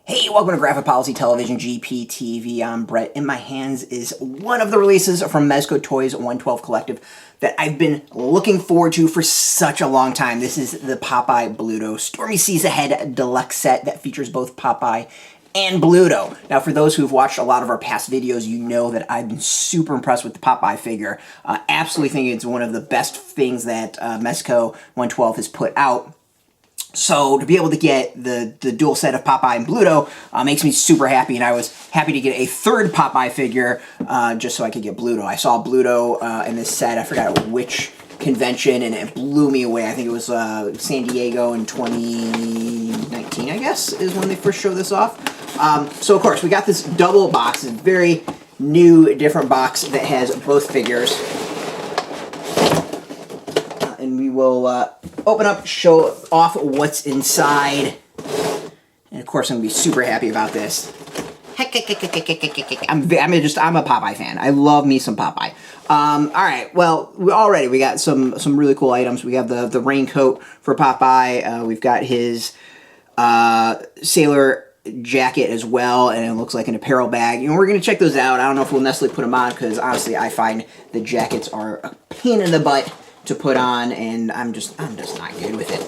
Hey, welcome to Graphic Policy Television GPTV. I'm Brett. In my hands is one of the releases from Mezco Toys 112 Collective that I've been looking forward to for such a long time. This is the Popeye Bluto Stormy Seas Ahead Deluxe set that features both Popeye and Bluto. Now, for those who've watched a lot of our past videos, you know that I've been super impressed with the Popeye figure. Absolutely think it's one of the best things that Mezco 112 has put out. So to be able to get the dual set of Popeye and Bluto makes me super happy, and I was happy to get a third Popeye figure just so I could get Bluto. I saw Bluto in this set, I forgot which convention, and it blew me away. I think it was San Diego in 2019, I guess, is when they first showed this off. So of course, we got this double box, a very new, different box that has both figures. And we will open up, show off what's inside. And of course, I'm going to be super happy about this. I'm a Popeye fan. I love me some Popeye. All right, well, we got some really cool items. We have the raincoat for Popeye. We've got his sailor jacket as well, and it looks like an apparel bag. You know, we're going to check those out. I don't know if we'll necessarily put them on, because honestly, I find the jackets are a pain in the butt to put on, and I'm just not good with it.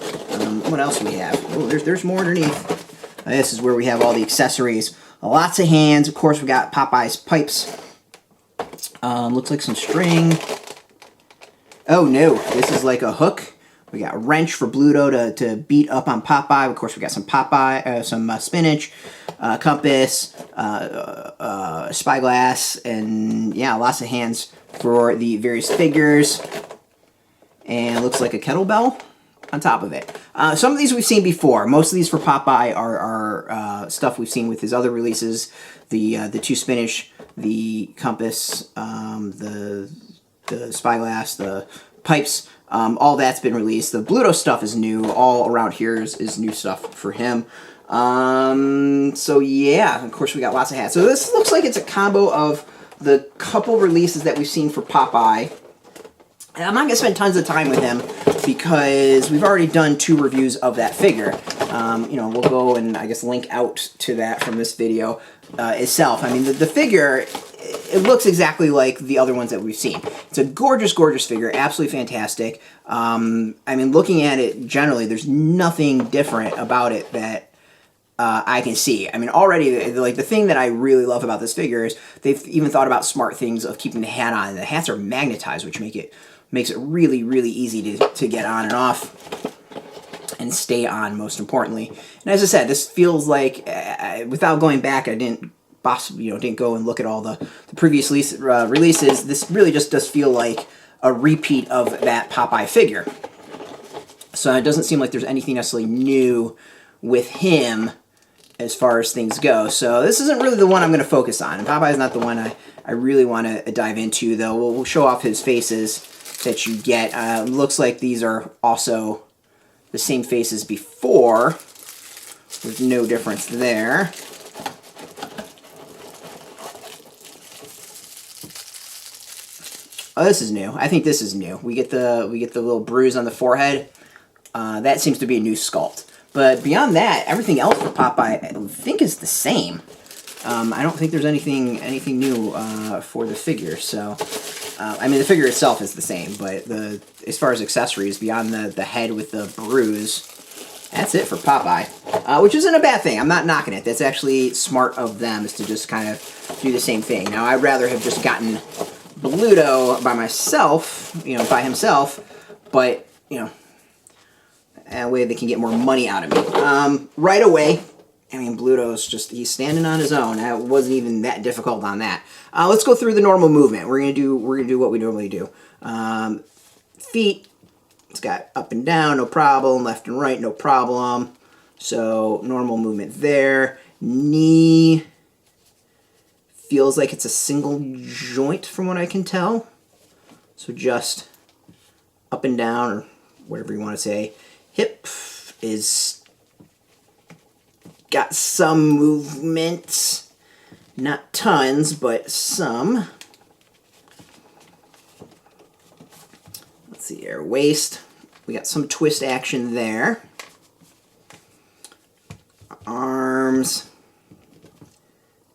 What else do we have? Oh, there's more underneath. This is where we have all the accessories. Lots of hands. Of course, we got Popeye's pipes. Looks like some string. Oh no, this is like a hook. We got a wrench for Bluto to beat up on Popeye. Of course, we got some Popeye, some spinach, compass, spyglass, and yeah, lots of hands for the various figures. And it looks like a kettlebell on top of it. Some of these we've seen before. Most of these for Popeye are stuff we've seen with his other releases. The two spinach, the compass, the spyglass, the pipes, all that's been released. The Bluto stuff is new. All around here is new stuff for him. So yeah, of course we got lots of hats. So this looks like it's a combo of the couple releases that we've seen for Popeye. And I'm not going to spend tons of time with him because we've already done 2 reviews of that figure. You know, we'll go and, I guess, link out to that from this video itself. I mean, the figure, it looks exactly like the other ones that we've seen. It's a gorgeous, gorgeous figure, absolutely fantastic. I mean, looking at it generally, there's nothing different about it that I can see. I mean, already, like, the thing that I really love about this figure is they've even thought about smart things of keeping the hat on. And the hats are magnetized, which makes it really, really easy to get on and off and stay on, most importantly. And as I said, this feels like, without going back, I didn't go and look at all the previous releases. This really just does feel like a repeat of that Popeye figure. So it doesn't seem like there's anything necessarily new with him as far as things go. So this isn't really the one I'm going to focus on. And Popeye's not the one I really want to dive into, though. We'll show off his faces that you get. Looks like these are also the same faces before. There's no difference there. Oh, this is new. I think this is new. We get the little bruise on the forehead. That seems to be a new sculpt. But beyond that, everything else for Popeye I think is the same. I don't think there's anything new for the figure. So, I mean, the figure itself is the same, but as far as accessories, beyond the head with the bruise, that's it for Popeye, which isn't a bad thing. I'm not knocking it. That's actually smart of them, is to just kind of do the same thing. Now, I'd rather have just gotten Bluto by myself, you know, by himself, but, you know, that way they can get more money out of me. Right away, I mean, Bluto's just, he's standing on his own. It wasn't even that difficult on that. Let's go through the normal movement. We're gonna do what we normally do. Feet, it's got up and down, no problem. Left and right, no problem. So normal movement there. Knee feels like it's a single joint from what I can tell. So just up and down, or whatever you want to say. Hip is got some movement, not tons, but some. Let's see here, waist, we got some twist action there. Arms,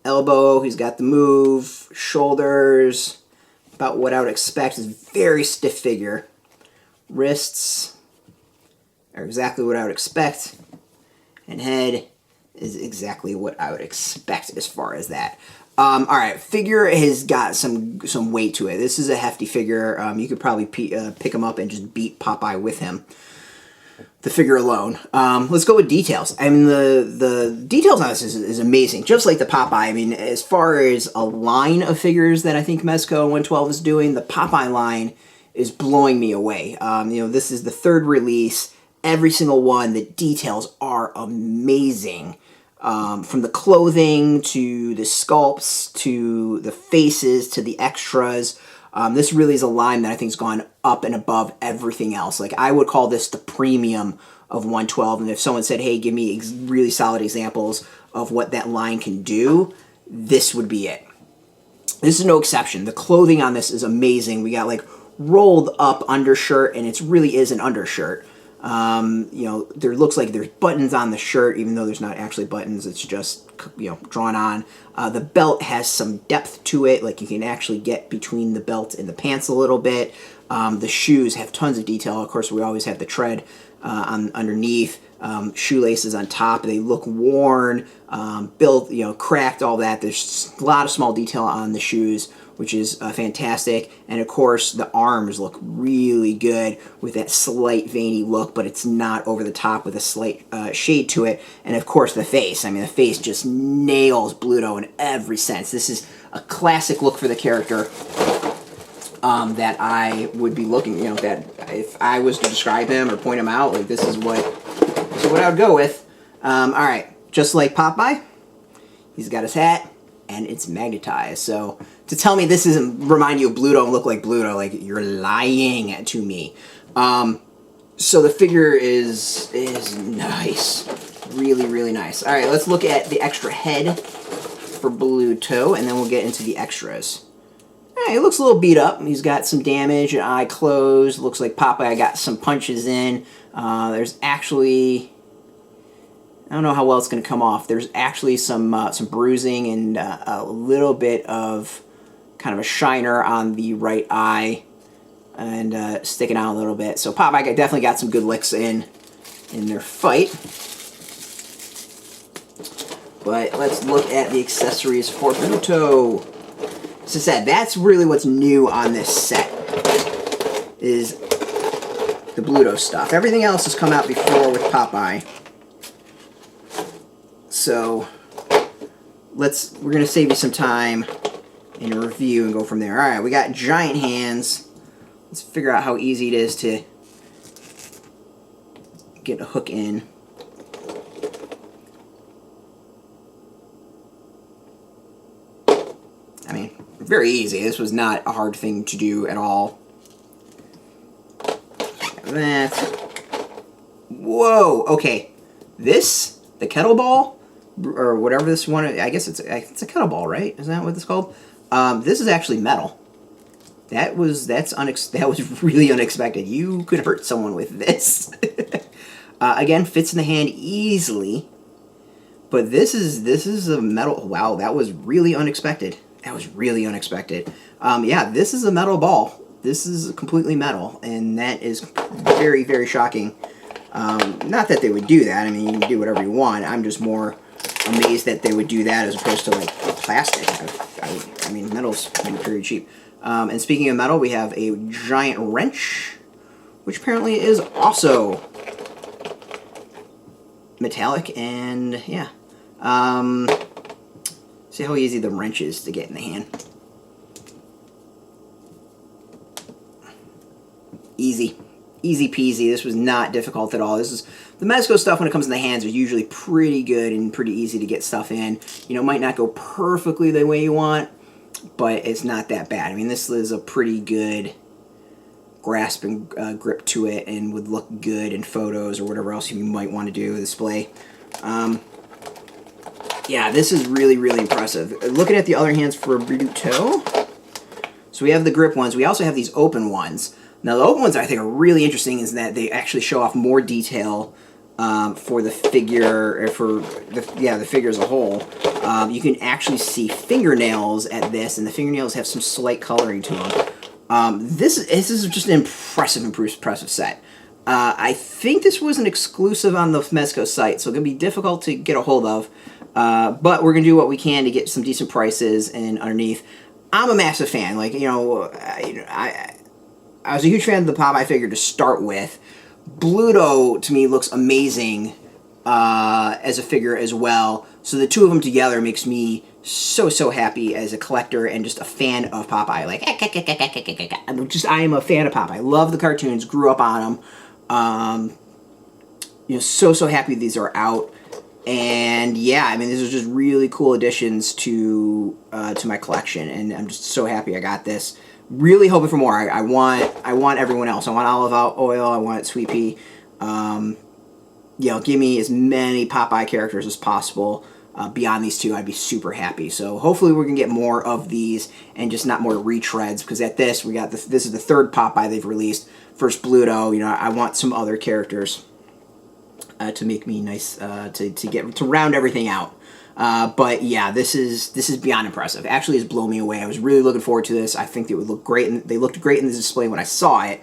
Elbow, he's got the move. Shoulders, about what I would expect, is very stiff figure. Wrists are exactly what I would expect. And head is exactly what I would expect as far as that. All right, figure has got some weight to it. This is a hefty figure. You could probably pick him up and just beat Popeye with him. The figure alone. Let's go with details. I mean, the details on this is amazing. Just like the Popeye. I mean, as far as a line of figures that I think Mezco 112 is doing, the Popeye line is blowing me away. This is the third release. Every single one, the details are amazing. From the clothing to the sculpts to the faces to the extras. This really is a line that I think has gone up and above everything else. Like, I would call this the premium of 112. And if someone said, hey, give me really solid examples of what that line can do, this would be it. This is no exception. The clothing on this is amazing. We got like rolled up undershirt, and it really is an undershirt. There looks like there's buttons on the shirt, even though there's not actually buttons. It's just, drawn on. The belt has some depth to it. Like, you can actually get between the belt and the pants a little bit. The shoes have tons of detail. Of course, we always have the tread underneath. Shoelaces on top. They look worn, built, cracked, all that. There's a lot of small detail on the shoes, which is fantastic. And of course, the arms look really good with that slight veiny look, but it's not over the top with a slight shade to it. And of course, the face. I mean, the face just nails Bluto in every sense. This is a classic look for the character that I would be looking, that if I was to describe him or point him out, like, this is what I would go with. All right, just like Popeye, he's got his hat, and it's magnetized. So to tell me this doesn't remind you of Bluto and look like Bluto, like, you're lying to me. So the figure is nice. Really, really nice. All right, let's look at the extra head for Bluto, and then we'll get into the extras. All right, he looks a little beat up. He's got some damage, an eye closed. Looks like Popeye got some punches in. There's actually, I don't know how well it's going to come off. There's actually some bruising and a little bit of kind of a shiner on the right eye and sticking out a little bit. So Popeye definitely got some good licks in their fight. But let's look at the accessories for Bluto. As I said, that's really what's new on this set, is the Bluto stuff. Everything else has come out before with Popeye. So we're going to save you some time in a review and go from there. All right, we got giant hands. Let's figure out how easy it is to get a hook in. I mean, very easy. This was not a hard thing to do at all. That. Whoa, okay. This, the kettlebell, or whatever this one, I guess it's a kettlebell, right? Isn't that what it's called? This is actually metal. That was really unexpected. You could hurt someone with this. Again, fits in the hand easily. But this is a metal. Wow, that was really unexpected. That was really unexpected. Yeah, this is a metal ball. This is completely metal, and that is very, very shocking. Not that they would do that. I mean, you can do whatever you want. I'm just more amazed that they would do that as opposed to, like, plastic. I mean, metal's pretty cheap. And speaking of metal, we have a giant wrench, which apparently is also metallic, and yeah. See how easy the wrench is to get in the hand. Easy. Easy peasy. This was not difficult at all. This is the Mezco stuff when it comes in the hands is usually pretty good and pretty easy to get stuff in. Might not go perfectly the way you want, but it's not that bad. I mean, this is a pretty good grasp and grip to it and would look good in photos or whatever else you might want to do, display. Yeah, this is really, really impressive. Looking at the other hands for Bluto, so we have the grip ones. We also have these open ones. Now, the open ones I think are really interesting is that they actually show off more detail for the figure, or for the figure as a whole. You can actually see fingernails at this, and the fingernails have some slight coloring to them. This is just an impressive set. I think this was an exclusive on the Mezco site, so it's going to be difficult to get a hold of. But we're going to do what we can to get some decent prices and underneath. I'm a massive fan. Like, I was a huge fan of the Popeye figure to start with. Bluto, to me, looks amazing as a figure as well. So the two of them together makes me so happy as a collector and just a fan of Popeye. Like, I am a fan of Popeye. Love the cartoons. Grew up on them. So happy these are out. And yeah, I mean, these are just really cool additions to my collection, and I'm just so happy I got this. Really hoping for more. I want everyone else. I want olive oil. I want Sweet Pea. Give me as many Popeye characters as possible. Beyond these two, I'd be super happy. So hopefully we're gonna get more of these and just not more retreads. Because at this, we got this is the third Popeye they've released. First Bluto. I want some other characters to make me nice to round everything out. But yeah, this is beyond impressive. Actually, it's blown me away. I was really looking forward to this. I think it would look great, and they looked great in the display when I saw it.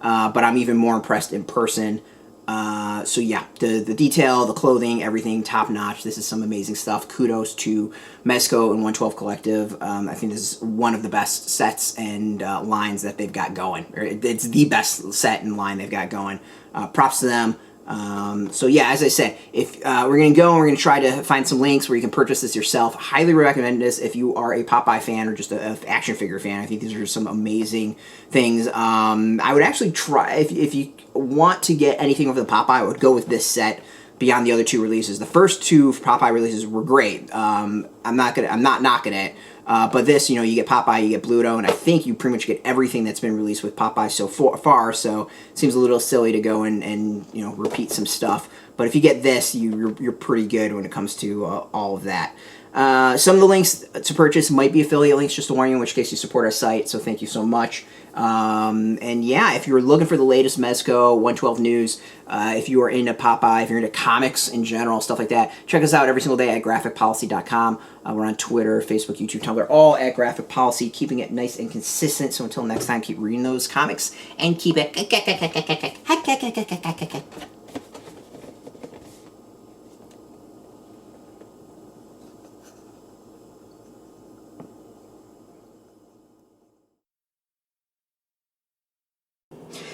But I'm even more impressed in person. So yeah, the detail, the clothing, everything top notch. This is some amazing stuff. Kudos to Mezco and 112 Collective. I think this is one of the best sets and lines that they've got going. It's the best set and line they've got going. Props to them. So yeah, as I said, if we're going to go and we're going to try to find some links where you can purchase this yourself. Highly recommend this if you are a Popeye fan or just an action figure fan. I think these are some amazing things. I would actually try, if you want to get anything over the Popeye, I would go with this set beyond the other two releases. The first two Popeye releases were great. I'm not knocking it. But this, you get Popeye, you get Bluto, and I think you pretty much get everything that's been released with Popeye so far, so it seems a little silly to go and repeat some stuff. But if you get this, you're pretty good when it comes to all of that. Some of the links to purchase might be affiliate links, just to warn you, in which case you support our site, so thank you so much. And yeah, if you're looking for the latest Mezco, 112 news, if you are into Popeye, if you're into comics in general, stuff like that, check us out every single day at graphicpolicy.com. We're on Twitter, Facebook, YouTube, Tumblr, all at Graphic Policy, keeping it nice and consistent. So until next time, keep reading those comics and keep it...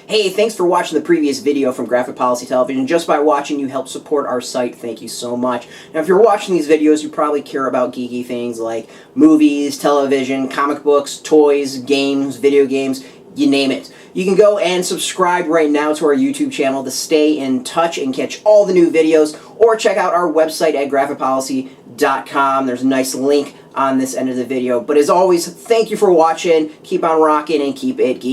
Hey, thanks for watching the previous video from Graphic Policy Television. Just by watching, you help support our site. Thank you so much. Now, if you're watching these videos, you probably care about geeky things like movies, television, comic books, toys, games, video games, you name it. You can go and subscribe right now to our YouTube channel to stay in touch and catch all the new videos, or check out our website at graphicpolicy.com. There's a nice link on this end of the video. But as always, thank you for watching. Keep on rocking and keep it geeky.